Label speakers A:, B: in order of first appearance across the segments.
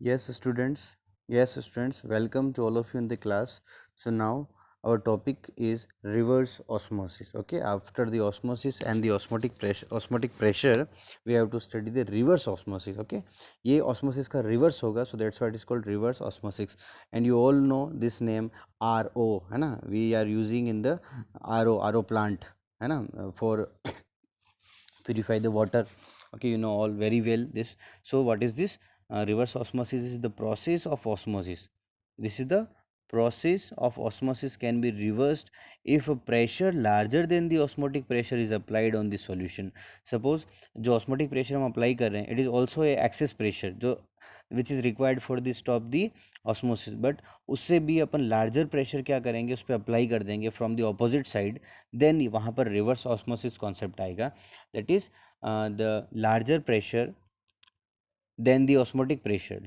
A: Yes, students. Yes, students. Welcome to all of you in the class. So now our topic is reverse osmosis. Okay. After the osmosis and the osmotic pressure, we have to study the reverse osmosis. Okay. ये osmosis का reverse होगा. So that's why it is called reverse osmosis. And you all know this name RO, है ना? We are using in the RO plant, है ना? For purify the water. Okay, you know all very well this. So what is this? Reverse osmosis is the process of osmosis. This is the process of osmosis can be reversed if a pressure larger than the osmotic pressure is applied on the solution. Suppose जो osmotic pressure हम apply कर रहे हैं, it is also a excess pressure जो which is required for the stop the osmosis, but उससे भी अपन larger pressure क्या करेंगे, उस पर अप्लाई कर देंगे from the opposite side, then वहाँ पर reverse osmosis concept आएगा. That is the larger pressure than the osmotic pressure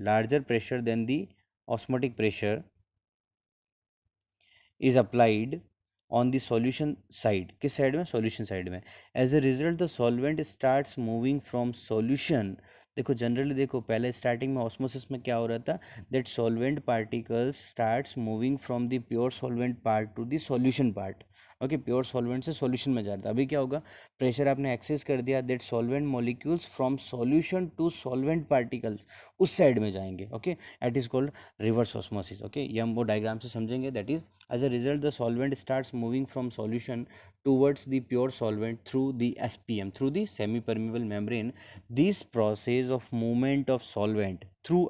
A: is applied on the solution side. किस साइड में? solution साइड में. As a result the solvent starts moving from solution. देखो generally देखो पहले starting में osmosis में क्या हो रहा था, that solvent particles starts moving from the pure solvent part two the solution part. Okay, pure solvent से सॉल्यूशन में जा रहा था. अभी क्या होगा, प्रेशर आपने एक्सेस कर दिया, that solvent molecules from solution to solvent particles उस साइड में जाएंगे. Okay, it is called reverse osmosis. Okay, ये हम वो डायग्राम से समझेंगे. That is as a result the solvent starts moving from solution towards the pure solvent through the SPM, through the semi permeable membrane. This process of movement of solvent through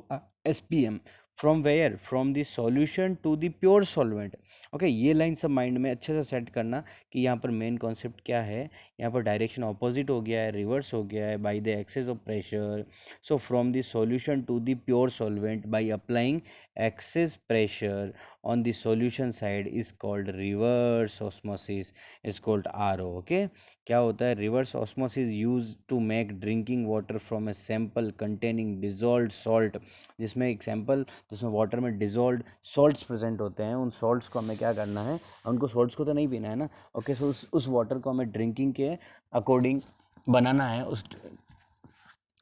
A: SPM from where, from the solution to the pure solvent. Okay, ये line सब mind में अच्छे से set करना कि यहाँ पर main concept क्या है. यहाँ पर डायरेक्शन ऑपोजिट हो गया है, रिवर्स हो गया है by the excess of pressure. So from the solution to the pure solvent by applying excess pressure on the solution side is called reverse osmosis, is called RO. okay, क्या होता है, reverse osmosis used to make drinking water from a sample containing dissolved salt. जिसमें एक sample जिसमें water में dissolve salts present होते हैं, उन सॉल्ट्स को हमें क्या करना है, उनको सॉल्ट्स को तो नहीं पीना है ना. ओके, सो उस वाटर को हमें ड्रिंकिंग के अकॉर्डिंग बनाना है उस.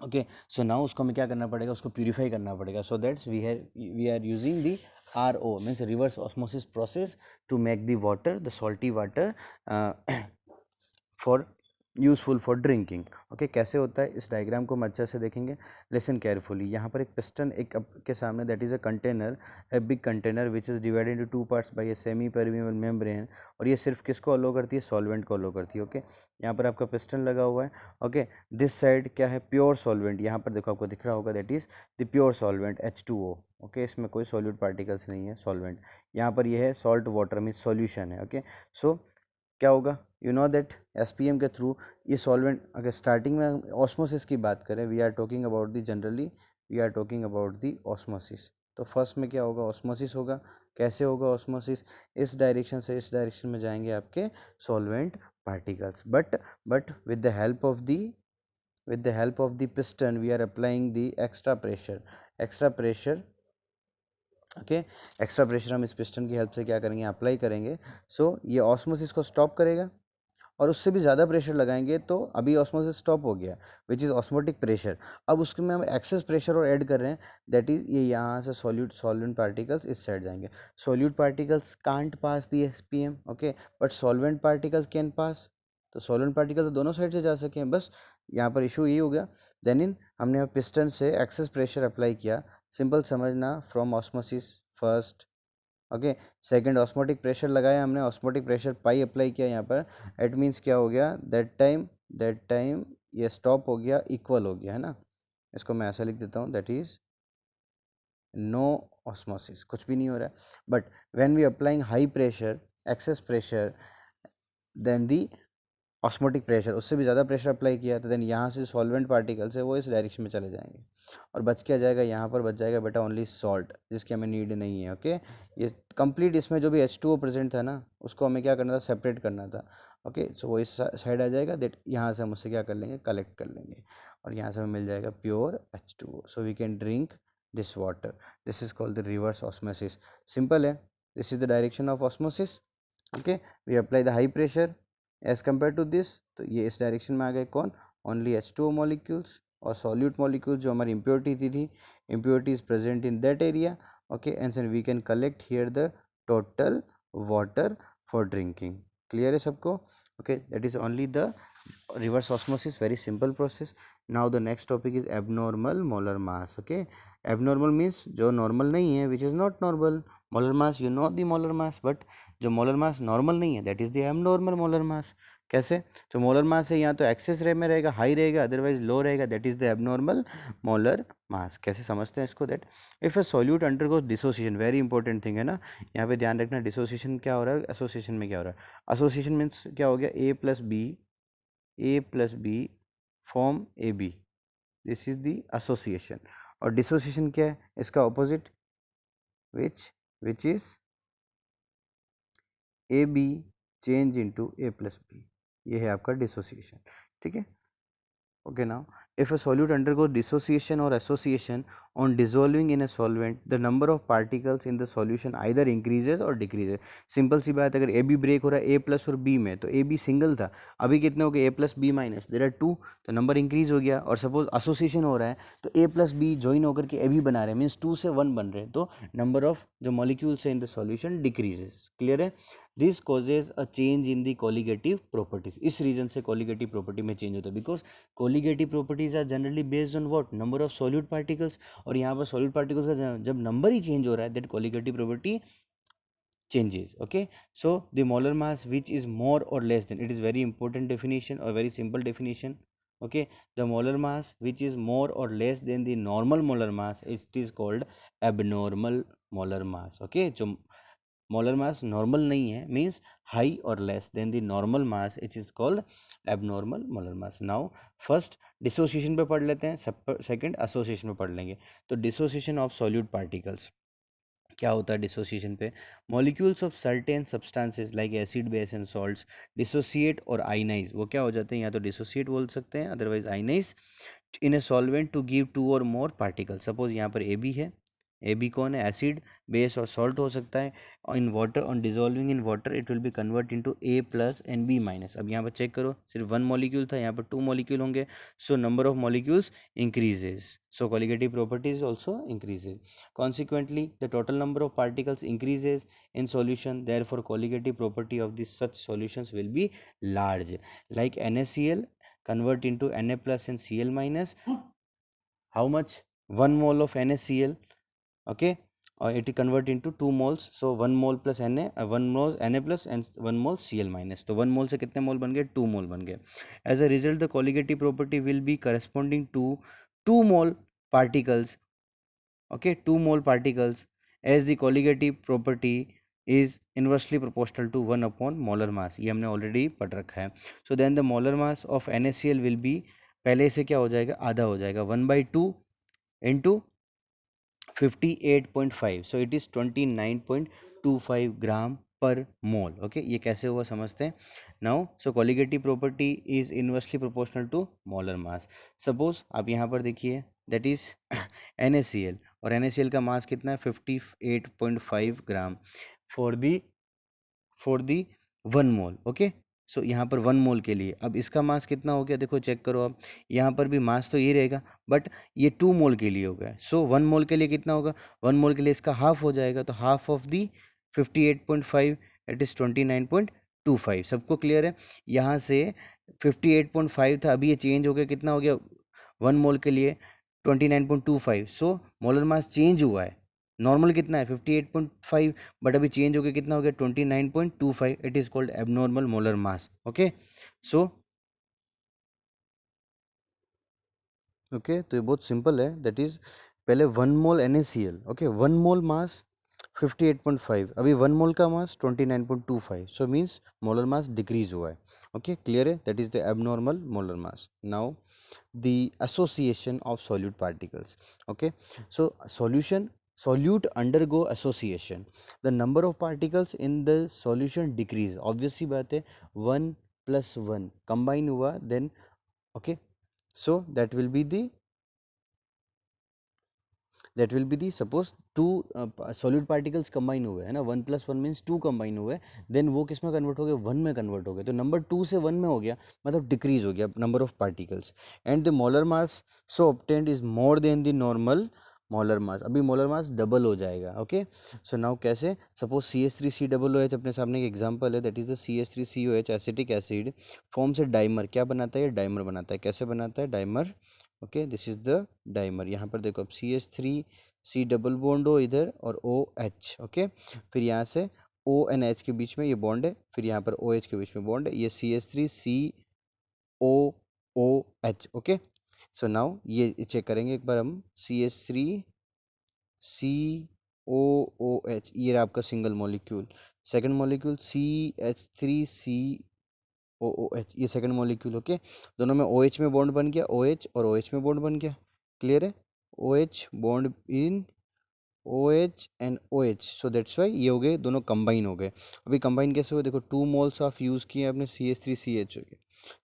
A: ओके, सो नाउ उसको हमें क्या करना पड़ेगा, उसको प्यूरिफाई करना पड़ेगा. So that's we are using the RO means reverse osmosis process to make the water, the salty water for useful for drinking. Okay, कैसे होता है इस डायग्राम को हम अच्छे से देखेंगे. Listen carefully. यहाँ पर एक पिस्टन एक के सामने, that is a container, a big container which is divided into two parts bye a semi permeable membrane. और ये सिर्फ किसको अलो करती है, सॉल्वेंट को अलो करती है. ओके, यहाँ पर आपका पिस्टन लगा हुआ है. ओके, दिस साइड क्या है, प्योर सॉल्वेंट. यहाँ पर देखो आपको दिख रहा होगा, that is the pure solvent H2O. Okay, इसमें कोई सॉल्यूट पार्टिकल्स नहीं है, सॉल्वेंट. यहाँ पर ये है सॉल्ट वाटर मीन सॉल्यूशन है. ओके, सो क्या होगा, यू नो दैट एसपीएम के थ्रू ये सॉल्वेंट. अगर स्टार्टिंग में ऑस्मोसिस की बात करें, we are talking about the generally, we are talking about the osmosis. तो फर्स्ट में क्या होगा, ऑस्मोसिस होगा. कैसे होगा ऑस्मोसिस, इस डायरेक्शन से इस डायरेक्शन में जाएंगे आपके solvent particles, but with the help of the piston we are applying the extra pressure. Okay, extra pressure हम इस पिस्टन की हेल्प से क्या करेंगे, अप्लाई करेंगे. सो ये ऑस्मोसिस को स्टॉप करेगा. और उससे भी ज़्यादा प्रेशर लगाएंगे तो अभी ऑस्मोसिस स्टॉप हो गया, विच इज़ ऑस्मोटिक प्रेशर. अब उसके में हम एक्सेस प्रेशर और ऐड कर रहे हैं, दैट इज ये यहाँ से सॉल्वेंट पार्टिकल्स इस साइड जाएंगे. Solute particles can't pass the SPM. Okay, but solvent particles can pass. तो सॉल्वेंट पार्टिकल तो दोनों साइड से जा सके, बस यहाँ पर इशू ये हो गया. देन इन हमने पिस्टन से एक्सेस प्रेशर अप्लाई किया. सिंपल समझना, from osmosis first. Okay, second osmotic pressure लगाया हमने, ऑस्मोटिक प्रेशर पाई अप्लाई किया यहाँ पर. इट मीन्स क्या हो गया, दैट टाइम ये स्टॉप हो गया, इक्वल हो गया, है ना. इसको मैं ऐसा लिख देता हूँ, दैट इज नो ऑस्मोसिस, कुछ भी नहीं हो रहा है. But when we applying high pressure, excess pressure, then the osmotic pressure, उससे भी ज़्यादा प्रेशर अप्लाई किया तो देन यहाँ से सॉल्वेंट पार्टिकल्स है वो इस डायरेक्शन में चले जाएंगे. और बच क्या जाएगा, यहाँ पर बच जाएगा बेटा ओनली सॉल्ट, जिसकी हमें नीड नहीं है. ओके, ये कंप्लीट इसमें जो भी H2O प्रेजेंट था ना, उसको हमें क्या करना था, सेपरेट करना था. ओके, सो वो इस साइड आ जाएगा, दैट यहाँ से हम उससे क्या कर लेंगे, कलेक्ट कर लेंगे. और यहाँ से हमें मिल जाएगा pure H2O. So we can drink this water. This is called the reverse osmosis. Simple है, this is the direction of osmosis. Okay, we apply the high pressure as compare to this. तो ये इस डायरेक्शन में आ गए कौन, only H2O molecules. और सॉल्यूट मॉलिक्यूल्स जो हमारी इम्प्योरिटी थी impurity is present in that area. Okay, and then we can collect here the total water for drinking. Clear है सबको? Okay, that is only the reverse osmosis, very simple process. Now the next topic is abnormal molar mass. Okay, abnormal means जो normal नहीं है, which is not normal. Molar mass, you know the molar mass, but जो molar mass normal नहीं है, that is the abnormal molar mass. कैसे? जो molar mass है, या तो एक्सेस रे में रहेगा, हाई रहेगा, अदरवाइज लो रहेगा, that is the abnormal molar mass. कैसे समझते हैं इसको? That if a solute undergoes dissociation, very important thing है ना, यहाँ पे ध्यान रखना. डिसोसिएशन क्या हो रहा है, एसोसिएशन में क्या हो रहा है? एसोसिएशन मीन्स क्या हो गया, a plus b form a b, this is the association. और डिसोसिएशन क्या है, इसका opposite, which is a b change into A plus b, ये है आपका डिसोसिएशन. ठीक है. Okay, now if a solute undergoes dissociation or association on dissolving in a solvent, the number of particles in the solution either increases or decreases. Simple सी बात, अगर A be break हो रहा है ए प्लस और B में, तो A B single था, अभी कितने हो गए, a plus b minus, there are two, तो नंबर इंक्रीज हो गया. और सपोज एसोसिएशन हो रहा है, तो ए प्लस बी ज्वाइन होकर के ए बी बना रहे हैं, मीन्स 2 से 1 बन रहे हैं, तो नंबर ऑफ जो मॉलिक्यूल्स है in the solution decreases. Clear है? This causes a change in the colligative properties. इस रीजन से कॉलिगेटिव प्रॉपर्टी में चेंज होता है, because colligative properties are generally based on what, number of solute particles. और यहाँ पर solute particles का जब नंबर ही चेंज हो रहा है, that colligative property changes. Okay, so the molar mass which is more or less than, it is very important definition or very simple definition. Okay, the molar mass which is more or less than the normal molar mass, it is called abnormal molar mass. Okay, जो molar mass normal नहीं है, means high और less than the normal mass, it is called abnormal molar mass. Now first dissociation पे पढ़ लेते हैं, second association पे पढ़ लेंगे. तो डिसोसिएशन ऑफ सॉल्यूट पार्टिकल्स क्या होता है डिसोसिएशन पे? Molecules of certain substances like acid base and salts dissociate और आइनाइज, वो क्या हो जाते हैं, या तो डिसोसिएट बोल सकते हैं, otherwise ionize in a solvent to give 2 or more particle. Suppose यहाँ पर ए बी है, ए बी कौन है, एसिड बेस और सॉल्ट हो सकता है. In water, on dissolving in water, it will be convert into A plus and B minus. अब यहाँ पर चेक करो, सिर्फ 1 मॉलिक्यूल था, यहाँ पर 2 मॉलिक्यूल होंगे, so number of molecules increases, so colligative properties also increases. Consequently, the total number of particles increases in solution, therefore colligative property of these such solutions will be large. Like NaCl convert into Na plus and Cl minus. How much? 1 mole of NaCl. Okay, it convert into 2 moles, so 1 mole plus Na, 1 mole Na plus and 1 mole Cl minus. तो 1 mole से कितने मोल बन गए, 2 मोल बन गए. As a result, the colligative property will be corresponding to 2 mole particles. Okay, 2 mole particles, as the colligative property is inversely proportional to 1 upon molar mass. ये हमने already पढ़ रखा है. So then the molar mass of NaCl will be, पहले से क्या हो जाएगा, आधा हो जाएगा, 1/2 into 58.5, so it is 29.25 ग्राम पर मोल. ओके, ये कैसे हुआ समझते हैं. Now so colligative property is inversely proportional to molar mass. Suppose आप यहाँ पर देखिए, दैट इज NaCl, और NaCl का मास कितना है, 58.5 gram for the 1 mole. Okay, so यहाँ पर 1 मोल के लिए, अब इसका मास कितना हो गया, देखो चेक करो आप, यहाँ पर भी मास तो ये रहेगा, बट ये 2 मोल के लिए हो गया. सो 1 मोल के लिए कितना होगा, 1 मोल के लिए इसका हाफ हो जाएगा, तो half of the 58.5, it is 29.25. सबको क्लियर है? यहाँ से 58.5 था, अभी ये चेंज हो गया, कितना हो गया, 1 मोल के लिए 29.25. सो मोलर मास चेंज हुआ है. नॉर्मल कितना है 58.5, बट अभी चेंज हो गया, कितना हो गया 29.25. It is called abnormal molar mass. Okay, so okay, तो ये बहुत सिंपल है. दैट इज पहले 1 मोल NaCl. ओके, 1 मोल मास 58.5, अभी 1 मोल का मास 29.25, so means molar mass decrease हुआ है. ओके, क्लियर है? That is the abnormal molar mass. Now the association of solute particles. Okay, so solute undergo association, the number of particles in the solution decrease. obvious सी बात है, 1 plus 1 combine हुआ, then okay, so that will be the suppose two solute particles combine हुए है ना, 1 plus 1 means 2 combine हुए, then वो किस में कन्वर्ट हो गए, 1 में कन्वर्ट हो गए, तो नंबर 2 से 1 में हो गया, मतलब डिक्रीज हो गया number of particles. And the molar mass so obtained is more than the normal molar mass, अभी मोलर मास डबल हो जाएगा। ओके, सो नाउ कैसे, सपोज CH3COOH अपने सामने एक एग्जांपल है, that is the CH3COH acetic acid form से dimer, क्या बनाता है ये, डाइमर बनाता है। कैसे बनाता है, dimer. Okay, this is the dimer. यहाँ पर देखो अब CH3C डबल बॉन्ड हो इधर और OH। ओके, फिर यहाँ से O एंड H के बीच में ये बॉन्ड है, फिर यहाँ पर OH के बीच में बॉन्ड है, ये CH3COOH। ओके, सो नाउ ये चेक करेंगे एक बार हम, CH3COOH, ये रहा आपका single molecule. Second molecule CH3COOH, ये सेकंड मॉलिक्यूल। ओके, दोनों में OH में बॉन्ड बन गया, OH और OH में बॉन्ड बन गया। क्लियर है, OH bond in OH and OH, so that's why ये हो गए दोनों कंबाइन हो गए। अभी कंबाइन कैसे हुए, देखो 2 मोल्स ऑफ यूज़ किए आपने CH3CH हो गए,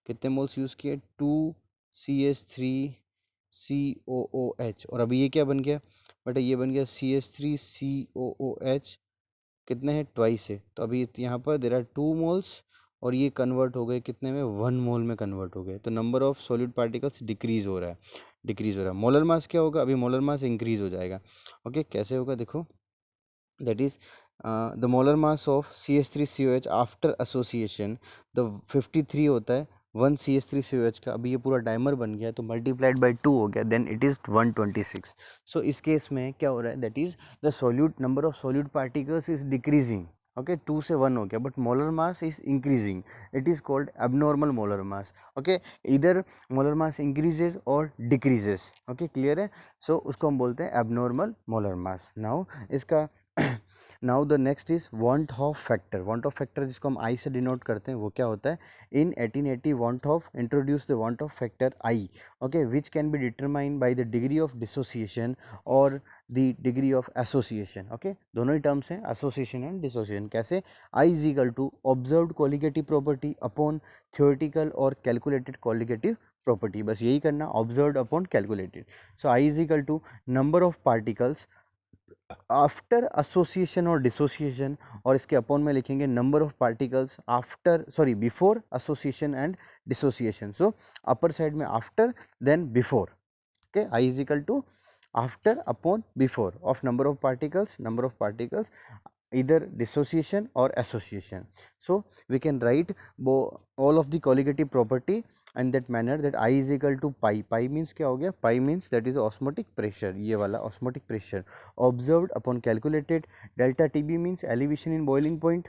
A: कितने मोल्स यूज़ किए, 2 CH3COOH, और अभी ये क्या बन गया बेटा, ये बन गया CH3COOH, कितने हैं, ट्वाइस है। तो अभी यहाँ पर देर आर 2 मोल्स और ये कन्वर्ट हो गए कितने में, 1 मोल में कन्वर्ट हो गए। तो number of solid particles decrease हो रहा है, डिक्रीज हो रहा है। मोलर मास क्या होगा, अभी मोलर मास इंक्रीज हो जाएगा। ओके, कैसे होगा देखो, that is the molar mass of CH3COH after association, the 53 होता है 1 CH3COH का। अभी ये पूरा डाइमर बन गया तो मल्टीप्लाइड बाई 2 हो गया, देन इट इज 126। सो इस केस में क्या हो रहा है, that is the solute number of solute particles is decreasing. Okay, 2 से 1 हो गया, but molar mass is increasing, it is called abnormal molar mass. Okay, इधर मोलर मास इंक्रीजेस और डिक्रीजेस। ओके, क्लियर है, सो उसको हम बोलते हैं एबनॉर्मल मोलर मास। नाउ इसका now the next is want Hoff factor. Want Hoff factor जिसको हम आई से डिनोट करते हैं, वो क्या होता है, in 1880 van't Hoff introduce the van't Hoff factor i. Okay, which can be determined by the degree of dissociation और the degree of association. Okay, दोनों ही टर्म्स हैं, एसोसिएशन एंड डिसोसिएशन। कैसे, i is equal to observed colligative property upon theoretical और calculated colligative property, बस यही करना, observed upon calculated. So i is equal to number of particles after association और dissociation, और इसके अपॉन में लिखेंगे number of particles after, sorry, before association and dissociation. So upper side में after, then before. Okay, i is equal to after upon before of number of particles either dissociation or association. So we can write all of the colligative property in that manner, that I is equal to pi. Pi means क्या हो गया, pi means that is osmotic pressure, ये वाला osmotic pressure observed upon calculated. Delta TB means elevation in boiling point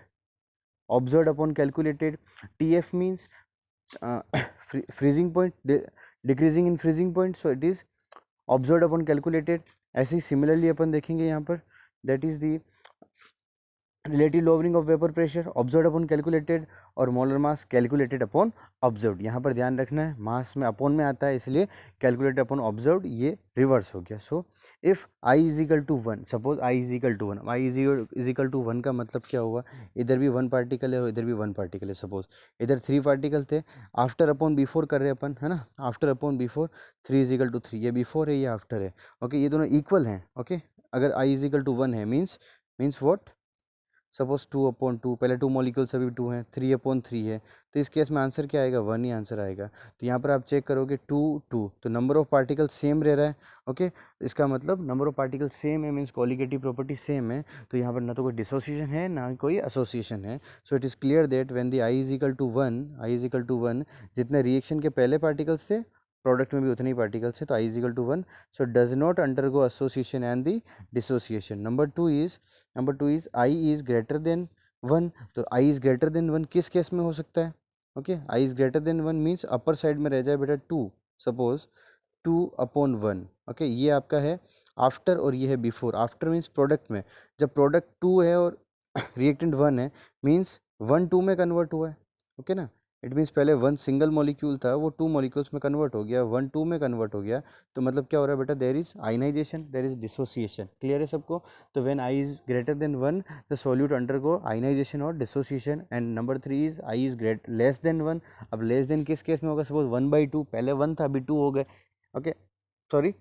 A: observed upon calculated. TF means freezing point, decreasing in freezing point, so it is observed upon calculated. ऐसे ही similarly अपन देखेंगे यहाँ पर, that is the relative lowering of vapour pressure observe upon calculated, और molar mass calculated upon observed. यहाँ पर ध्यान रखना है, मास में अपॉन में आता है, इसलिए कैलकुलेटेड अपॉन ऑब्जर्व्ड ये रिवर्स हो गया। So if I is equal to 1, suppose I is equal to 1, I is equal to 1 का मतलब क्या हुआ, इधर भी 1 पार्टिकल है और इधर भी 1 पार्टिकल है। सपोज इधर 3 पार्टिकल थे, आफ्टर अपॉन बिफोर कर रहे हैं अपन, है ना, after upon before, 3 is equal to 3, ये बिफोर है ये आफ्टर है। ओके, ये दोनों इक्वल हैं। ओके, अगर आई इज इक्वल टू 1 है मीन्स व्हाट, सपोज 2/2, पहले 2 मॉलिक्यूल्स अभी 2 हैं, 3/3 है, तो इस केस में आंसर क्या आएगा, 1 ही आंसर आएगा। तो यहाँ पर आप चेक करोगे 2 2, तो नंबर ऑफ पार्टिकल सेम रह रहा है। ओके, इसका मतलब नंबर ऑफ पार्टिकल सेम है, मीन्स कॉलिगेटिव प्रॉपर्टी सेम है, तो यहाँ पर ना तो कोई डिसोसिएशन है ना कोई एसोसिएशन है। So it is clear that when the I is equal to 1, I is equal to 1, जितने रिएक्शन के पहले पार्टिकल्स थे प्रोडक्ट में भी उतने ही पार्टिकल्स है, तो i is equal to 1, so does not undergo association and the dissociation. Number two is i is greater than 1, तो आई इज ग्रेटर देन 1 किस केस में हो सकता है, okay, i is greater than 1 means upper side में रह जाए बेटा 2, सपोज 2/1। ओके, ये आपका है आफ्टर और ये है बिफोर। आफ्टर मीन्स प्रोडक्ट में, जब प्रोडक्ट 2 है और रिएक्टेंट 1 है, मीन्स 1 2 में कन्वर्ट हुआ है। ओके ना, इट मीन्स पहले 1 सिंगल मॉलिक्यूल था, वो 2 मॉलिक्यूल्स में कन्वर्ट हो गया, 1 2 में कन्वर्ट हो गया, तो मतलब क्या हो रहा है बेटा, there is ionisation, there is dissociation. Clear है सबको, तो when i is greater than 1 the solute undergo ionisation और dissociation. And number 3 is i is less than 1। अब लेस देन किस केस में होगा, सपोज 1/2, पहले 1 था अभी 2 हो गए। Okay, sorry,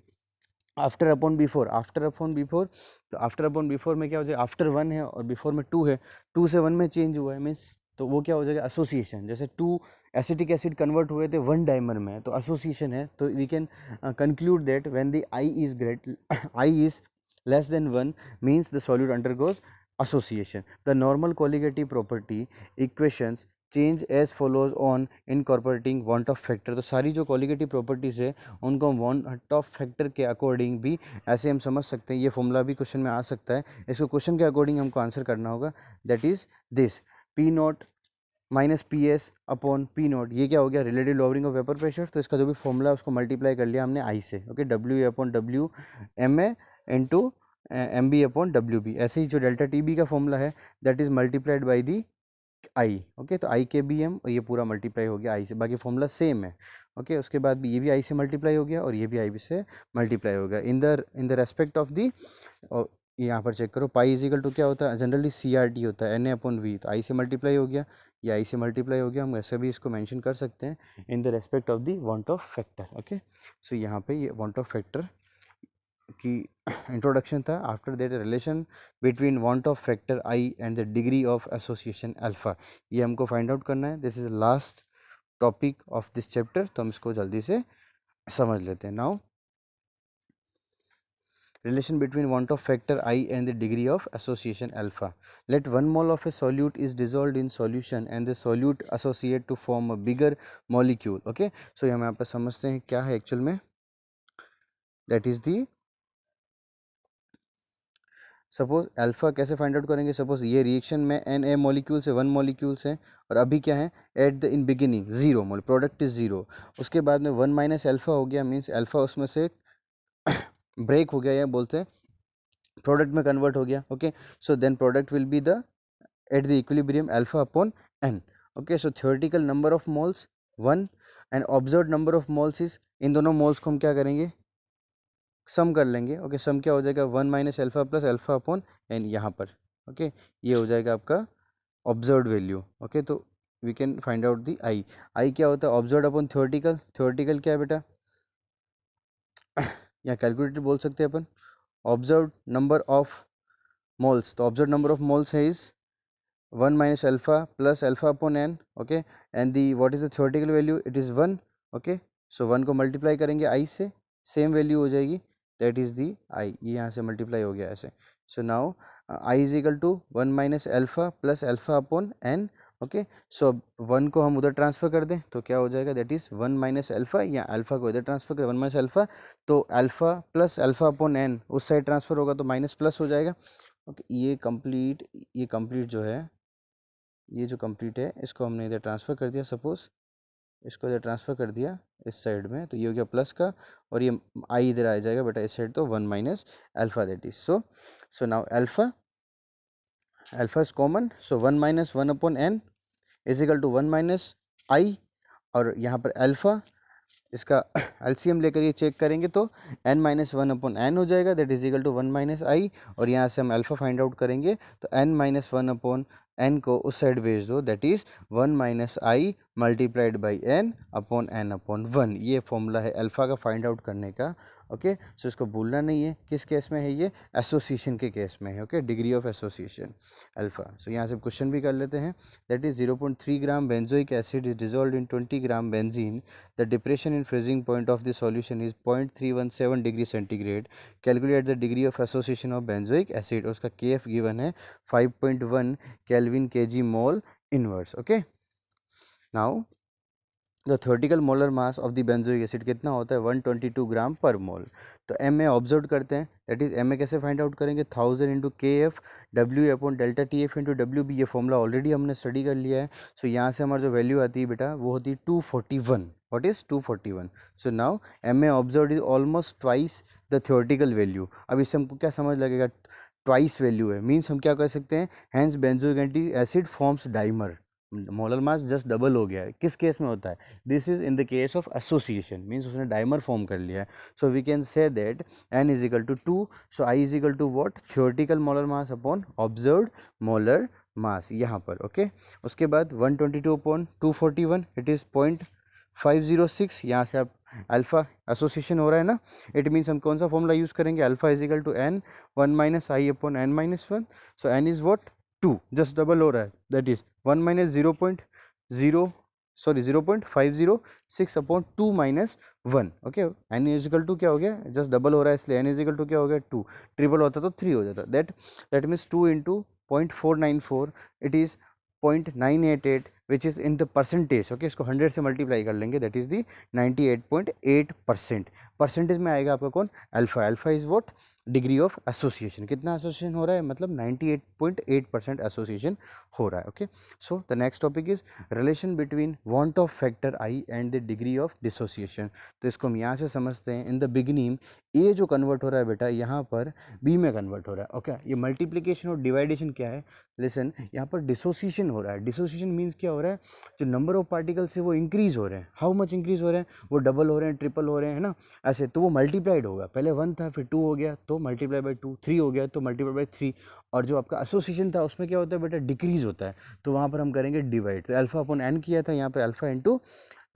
A: after upon before, तो आफ्टर अपॉन बिफोर में क्या हो जाएगा, आफ्टर 1 है और बिफोर में 2 है, 2 से 1 में चेंज हुआ है मीन्स, तो वो क्या हो जाएगा, एसोसिएशन। जैसे 2 एसिटिक एसिड कन्वर्ट हुए थे वन डाइमर में, तो एसोसिएशन है, तो we can conclude that when the I is great I is less than 1 means the solute undergoes association. The normal colligative property equations change as follows on incorporating want of factor. तो सारी जो colligative properties है उनको want of factor के according भी ऐसे हम समझ सकते हैं, ये फॉर्मूला भी क्वेश्चन में आ सकता है, इसको क्वेश्चन के अकॉर्डिंग हमको आंसर करना होगा, that is this P not minus P S upon P not, ये क्या हो गया relative lowering of vapour pressure, तो इसका जो भी फॉर्मूला है उसको मल्टीप्लाई कर लिया हमने आई से, okay, W A upon W M A into M B upon W B, ऐसे ही जो डेल्टा टी बी का फॉर्मूला है that is multiplied by the I, okay, तो आई के बी एम और ये पूरा मल्टीप्लाई हो गया आई से, बाकी फॉर्मूला सेम है, ओके, उसके बाद भी ये भी आई से मल्टीप्लाई हो गया और ये भी आई से मल्टीप्लाई हो गया इन द रेस्पेक्ट ऑफ दी, और यहाँ पर चेक करो पाई इजिकल टू क्या होता है, जनरली सी आर टी होता है एन ए अपॉन वी, तो आई से मल्टीप्लाई हो गया, ये आई से मल्टीप्लाई हो गया, हम ऐसे भी इसको मेंशन कर सकते हैं in the respect of the van't Hoff factor, okay, so यहाँ पे ये वांट ऑफ फैक्टर की इंट्रोडक्शन था। After that relation between van't Hoff factor i and the degree of association alpha, ये हमको फाइंड आउट करना है, this is last topic of this chapter, तो हम इसको जल्दी से समझ लेते हैं। Now relation between want of factor I and the degree of association alpha. Let 1 mole of a solute is dissolved in solution and the solute associate to form a bigger molecule, okay, so हम यहाँ पर समझते हैं क्या है actual में, that is the suppose alpha कैसे find out करेंगे, सपोज ये रिएक्शन में एन ए मॉलिक्यूल्स है, 1 मॉलिक्यूल्स है, और अभी क्या है at the in beginning 0 mole, product is 0, उसके बाद में 1 माइनस अल्फा हो गया, मीन्स अल्फा उसमें से ब्रेक हो गया, या बोलते हैं प्रोडक्ट में कन्वर्ट हो गया, okay, so then product will be the at the equilibrium alpha upon n, okay, so theoretical number of moles 1 and observed number of moles is, इन दोनों मोल्स को हम क्या करेंगे सम कर लेंगे, ओके, सम क्या हो जाएगा 1 minus alpha plus alpha upon n, यहाँ पर, ओके, ये हो जाएगा आपका ऑब्जर्व्ड वैल्यू, ओके, तो we can find out the i, i क्या होता है ऑब्जर्व्ड अपॉन थ्योरेटिकल, थ्योरेटिकल क्या है बेटा या कैलकुलेटेड बोल सकते हैं अपन, ऑब्जर्व्ड नंबर ऑफ मोल्स, तो ऑब्जर्व्ड नंबर ऑफ मोल्स है is 1 minus alpha plus alpha upon n, okay, and the what is the theoretical value, it is 1, okay, so 1 को मल्टीप्लाई करेंगे i से, सेम वैल्यू हो जाएगी, that is the i, ये यहाँ से multiply हो गया ऐसे, so now i is equal to 1 minus alpha plus alpha upon n, okay, so 1 को हम उधर ट्रांसफर कर दें तो क्या हो जाएगा, that is 1 minus alpha, या अल्फा को इधर ट्रांसफर करें 1 minus alpha, तो alpha plus alpha upon n उस साइड ट्रांसफर होगा तो माइनस प्लस हो जाएगा, ओके, ये कंप्लीट जो है, ये जो कंप्लीट है इसको हमने इधर ट्रांसफ़र कर दिया, सपोज इसको इधर ट्रांसफ़र कर दिया इस साइड में, तो ये हो गया प्लस का, और ये आई इधर आ जाएगा बेटा इस साइड, तो 1 minus alpha, that is so now alpha is common, so 1 minus 1 upon n is equal to 1 minus i, और यहाँ पर अल्फा इसका एलसीएम लेकर ये चेक करेंगे तो n माइनस 1 अपॉन एन हो जाएगा, that is equal to 1 minus i, और यहाँ से हम अल्फा फाइंड आउट करेंगे तो n माइनस 1 अपॉन n को उस साइड भेज दो, that is 1 minus I multiplied by n upon n upon 1, ये फॉर्मूला है अल्फा का फाइंड आउट करने का, ओके, सो इसको भूलना नहीं है, किस केस में है ये एसोसिएशन के केस में है, okay, degree of association alpha, so यहाँ से क्वेश्चन भी कर लेते हैं, that is 0.3 gram benzoic acid is dissolve in 20 gram benzene, the depression in freezing point of the solution is 0.317 degree centigrade, calculate the degree of association of benzoic acid, उसका kf given है 5.1 Kelvin kg mole inverse, okay, now the theoretical molar mass of the benzoic acid कितना होता है 122 ग्राम पर मोल, तो M A observe करते हैं, that is M A कैसे फाइंड आउट करेंगे 1000 into K F W upon delta T F into W B, ये फॉर्मूला ऑलरेडी हमने स्टडी कर लिया है, सो यहाँ से हमारा जो वैल्यू आती है बेटा वो होती है 241, what is 241, so now M A observe is almost twice the theoretical value, अब इससे हमको क्या समझ लगेगा ट्वाइस वैल्यू है, मीन्स हम क्या कह सकते हैं hence benzoic acid forms dimer, molar mass just double हो गया है, किस केस में होता है, this is in the case of association, means उसने डाइमर फॉर्म कर लिया है, so we can say that n is equal to 2, सो i इज इक्वल टू what theoretical molar mass upon observed molar mass यहाँ पर, ओके, उसके बाद 122 अपॉन 241 इट इज 0.506, यहाँ से आप अल्फा एसोसिएशन हो रहा है ना, इट मीन्स हम कौन सा फॉर्मूला यूज करेंगे, alpha is equal to n 1 minus I upon n minus 1, so n is what 2, just double हो रहा है, that is 1 minus 0.0 sorry 0.506 upon 2 minus 1। Okay, N equal to क्या हो गया, जस्ट डबल हो रहा है इसलिए एन इजिकल टू क्या हो गया 2, ट्रिपल होता तो 3 हो जाता। That means 2 into 0.494, it is 0.988 which is in the percentage. Okay, इसको 100 से मल्टीप्लाई कर लेंगे, दैट इज दी 98.8%। परसेंटेज में आएगा आपका कौन, alpha. Alpha is what, degree of association. कितना एसोसिएशन हो रहा है, मतलब 98.8% एसोसिएशन हो रहा है। Okay, so the next topic is relation between van't Hoff factor i and the degree of dissociation. तो इसको हम यहाँ से समझते हैं, इन द बिगिनिंग ए जो कन्वर्ट हो रहा है बेटा यहाँ पर बी में कन्वर्ट हो रहा है। ओके, ये मल्टीप्लीकेशन और डिवाइडेशन क्या है, लिसन, यहाँ पर डिसोसिएशन हो रहा है। डिसोसिएशन मीन्स क्या हो रहा है, जो नंबर ऑफ पार्टिकल्स है वो इंक्रीज हो रहे हैं। हाउ मच इंक्रीज हो रहे हैं, वो डबल हो रहे हैं, ट्रिपल हो रहे हैं, है ना, ऐसे। तो वो मल्टीप्लाइड होगा, पहले 1 था फिर 2 हो गया तो मल्टीप्लाई बाई 2, 3 हो गया तो मल्टीप्लाई बाई 3। और जो आपका एसोसिएशन था उसमें क्या होता है बेटा, डिक्रीज होता है, तो वहाँ पर हम करेंगे डिवाइड। तो अल्फा अपॉन एन किया था, यहाँ पर alpha into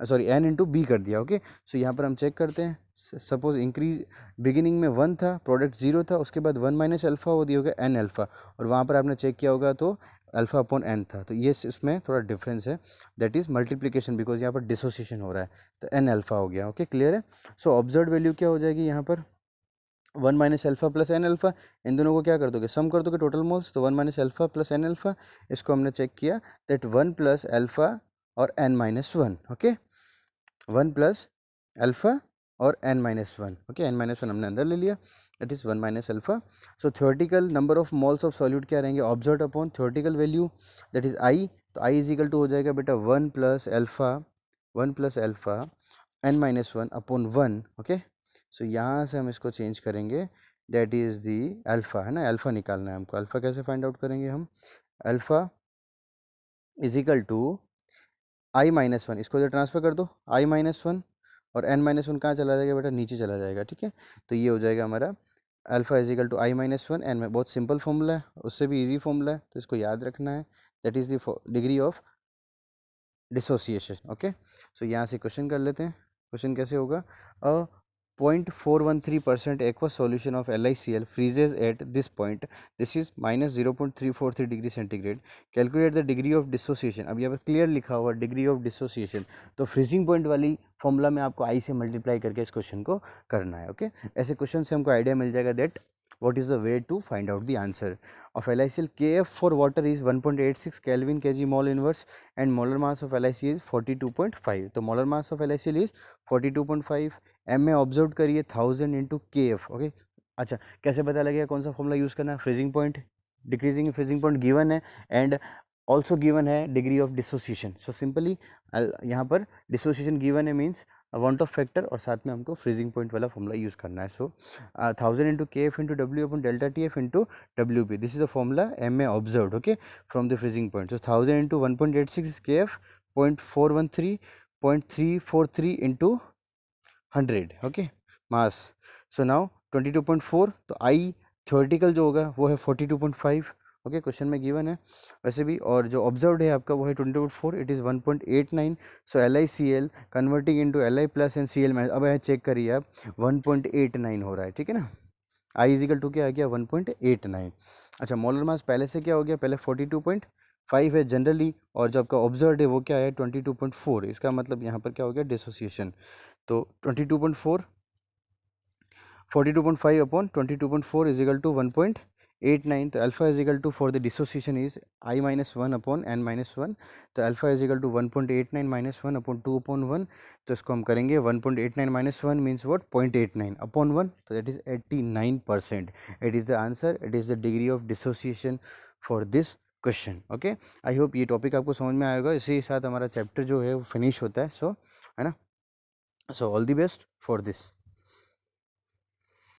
A: sorry N into B कर दिया। ओके, सो यहाँ पर हम चेक करते हैं, सपोज इंक्रीज बिगिनिंग में 1 था, प्रोडक्ट 0 था, उसके बाद 1 माइनस अल्फा वो दिया होगा एन अल्फा, और वहाँ पर आपने चेक किया होगा तो अल्फा अपॉन एन था। तो ये इसमें थोड़ा डिफरेंस है, दैट इज मल्टीप्लीकेशन, बिकॉज यहाँ पर डिसोसिएशन हो रहा है, तो एन अल्फा हो गया। ओके, क्लियर है। सो ऑब्जर्व वैल्यू क्या हो जाएगी यहाँ पर, 1 minus alpha plus n alpha, इन दोनों को क्या कर दोगे, सम कर दोगे टोटल मोल्स, तो 1 minus alpha plus n alpha, इसको हमने चेक किया, दैट 1 प्लस अल्फा और n minus 1। Okay, 1 plus alpha और n minus 1। Okay, n minus 1 हमने अंदर ले लिया, that is 1 minus alpha. So theoretical number of moles of solute क्या रहेंगे, observe upon theoretical value, that is i. तो i is equal to हो जाएगा बेटा 1 plus alpha, 1 plus alpha n minus 1 upon 1। Okay, so यहाँ से हम इसको चेंज करेंगे, दैट इज दी अल्फा, है ना, अल्फा निकालना है हमको। अल्फा कैसे फाइंड आउट करेंगे हम, alpha is equal to I minus 1, इसको इधर ट्रांसफर कर दो, आई माइनस 1, और एन माइनस 1 कहाँ चला जाएगा बेटा, नीचे चला जाएगा। ठीक है, तो ये हो जाएगा हमारा alpha is equal to I minus 1 N में। बहुत सिंपल फॉर्मूला है, उससे भी इजी फॉर्मूला है, तो इसको याद रखना है, that is the degree of dissociation. Okay, so यहाँ से क्वेश्चन कर लेते हैं। क्वेश्चन कैसे होगा, a 0.413% aqueous solution of LiCl freezes at this point. This is minus 0.343 degree centigrade. Calculate the degree of dissociation. अब यहाँ पर क्लियर लिखा हुआ डिग्री ऑफ डिसोसिएशन, तो फ्रीजिंग पॉइंट वाली फॉर्मूला में आपको आई से मल्टीप्लाई करके इस क्वेश्चन को करना है। ओके, ऐसे क्वेश्चन से हमको आइडिया मिल जाएगा that what is the way to find out the answer of LiCl. Kf for water is 1.86 Kelvin kg mole inverse and molar mass of LiCl is 42.5. तो molar mass of LiCl is 42.5। M में observe करिए 1000 into K F. Okay, अच्छा, कैसे पता लगेगा कौन सा formula use करना है, freezing point, decreasing freezing point given है, एंड ऑल्सो गिवन है degree of dissociation. So simply यहाँ पर डिसोसिएशन गिवन है मीन्स वांट ऑफ फैक्टर, और साथ में हमको फ्रीजिंग पॉइंट वाला फॉर्मूला यूज करना है। So 1000 into K f into W upon delta T F into W P, this is the formula M में observe. Okay, from the freezing point, so 1000 into 1.86 के F 0.413 0.343 into 100। Okay, मास। So now 22.4, तो आई theoretical जो होगा वो है 42.5। Okay, question में given है वैसे भी, और जो ऑब्जर्व्ड है आपका वो है 22.4, it is 1.89। So LiCl converting into Li plus and Cl minus, अब यहाँ चेक करिए आप 1.89 हो रहा है। ठीक है ना, आई इजिकल टू क्या आ गया 1.89। अच्छा, मोलर मास पहले से क्या हो गया, पहले 42.5 है जनरली, और जो आपका ऑब्जर्व है वो क्या है 22.4। इसका मतलब यहाँ पर क्या हो गया, डिसोसिएशन। तो 22.4 42.5 अपॉन 22.4 इज इक्वल टू 1.89। तो alpha is equal to for the dissociation is I minus 1 upon N minus 1। तो alpha is equal to 1.89 minus 1 upon 2 upon 1। तो इसको हम करेंगे 1.89 माइनस 1 मीन्स व्हाट 0.89 अपॉन 1, तो that is 89%। It is the answer, it is the degree of dissociation for this question. Okay, I hope ये topic आपको समझ में आएगा। इसी के साथ हमारा चैप्टर जो है वो फिनिश होता है। सो है ना, so all the best for this.